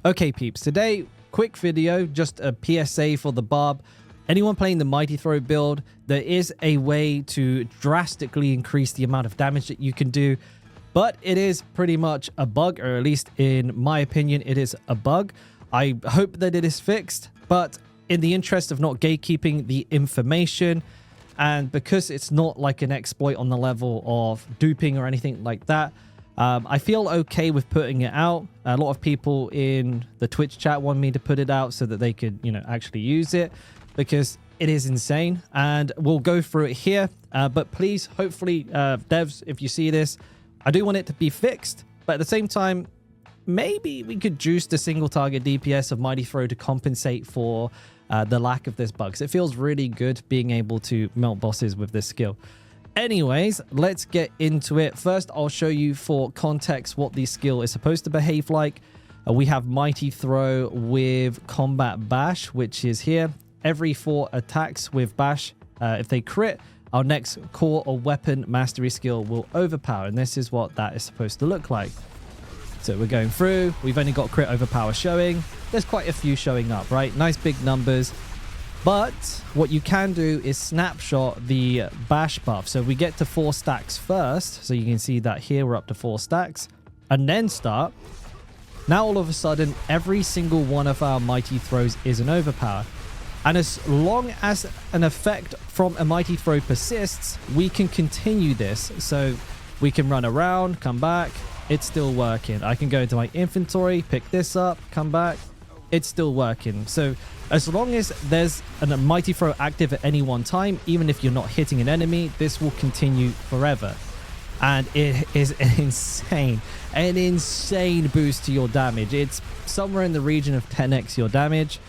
Okay, peeps, today, quick video, just a PSA for the Barb. Anyone playing the Mighty Throw build, there is a way to drastically increase the amount of damage that you can do, but it is pretty much a bug, or at least in my opinion, it is a bug. I hope that it is fixed, but in the interest of not gatekeeping the information, and because it's not like an exploit on the level of duping or anything like that, I feel okay with putting it out. A lot of people in the Twitch chat want me to put it out so that they could, actually use it, because it is insane, and we'll go through it here. But please, hopefully, devs, if you see this, I do want it to be fixed, but at the same time, maybe we could juice the single target DPS of Mighty Throw to compensate for the lack of this bug. So it feels really good being able to melt bosses with this skill. Anyways, let's get into it. First, I'll show you for context what the skill is supposed to behave like. We have Mighty Throw with Combat Bash, which is here. Every 4 attacks with Bash, if they crit, our next core or weapon mastery skill will overpower. And this is what that is supposed to look like. So we're going through. We've only got crit overpower showing. There's quite a few showing up, right? Nice big numbers. But what you can do is snapshot the bash buff. So we get to 4 stacks first. So you can see that here we're up to 4 stacks. And then start. Now all of a sudden, every single one of our Mighty Throws is an overpower. And as long as an effect from a Mighty Throw persists, we can continue this. So we can run around, come back. It's still working. I can go into my inventory, pick this up, come back. It's still working. So as long as there's a Mighty Throw active at any one time, even if you're not hitting an enemy, this will continue forever. And it is an insane boost to your damage. It's somewhere in the region of 10x your damage.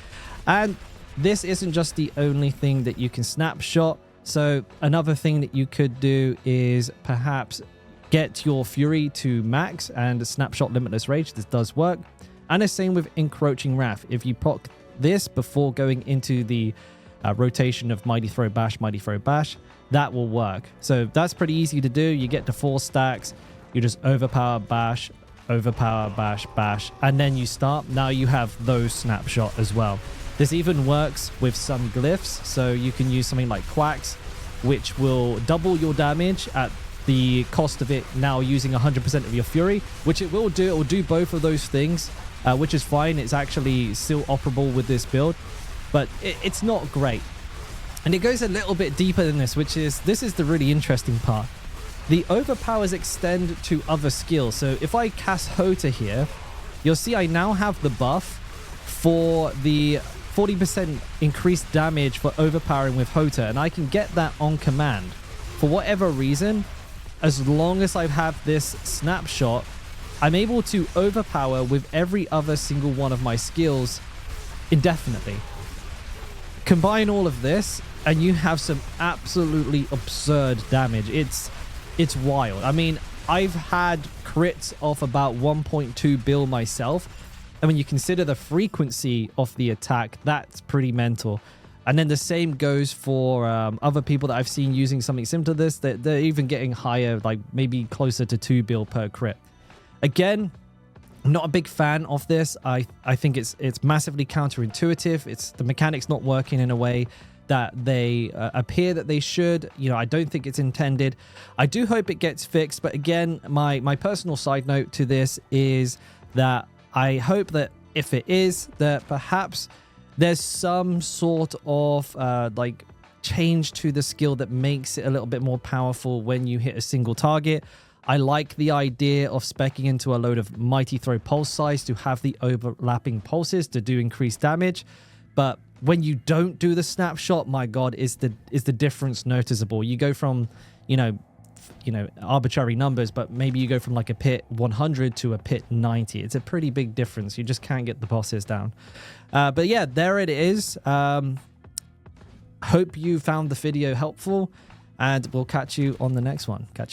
And this isn't just the only thing that you can snapshot. So another thing that you could do is perhaps get your Fury to max and snapshot Limitless Rage. This does work. And the same with Encroaching Wrath. If you proc this before going into the rotation of Mighty Throw Bash, that will work. So that's pretty easy to do. You get to 4 stacks. You just overpower Bash, Bash, and then you start. Now you have those snapshot as well. This even works with some glyphs. So you can use something like Quacks, which will double your damage at the cost of it now using 100% of your Fury, which it will do. It will do both of those things. Which is fine. It's actually still operable with this build, but it's not great. And it goes a little bit deeper than this, this is the really interesting part. The overpowers extend to other skills. So if I cast Hota here, you'll see I now have the buff for the 40% increased damage for overpowering with Hota, and I can get that on command. For whatever reason, as long as I have this snapshot, I'm able to overpower with every other single one of my skills indefinitely. Combine all of this and you have some absolutely absurd damage. It's wild. I mean, I've had crits of about 1.2 bill myself. And when you consider the frequency of the attack, that's pretty mental. And then the same goes for other people that I've seen using something similar to this. They're even getting higher, like maybe closer to 2 bill per crit. Again, I'm not a big fan of this. I think it's massively counterintuitive. The mechanics not working in a way that they appear that they should. I don't think it's intended. I do hope it gets fixed. But again, my personal side note to this is that I hope that if it is, that perhaps there's some sort of like change to the skill that makes it a little bit more powerful when you hit a single target. I like the idea of speccing into a load of Mighty Throw pulse size to have the overlapping pulses to do increased damage. But when you don't do the snapshot, my God, is the difference noticeable? You go from, arbitrary numbers, but maybe you go from like a pit 100 to a pit 90. It's a pretty big difference. You just can't get the bosses down. But yeah, there it is. Hope you found the video helpful, and we'll catch you on the next one. Catch you later.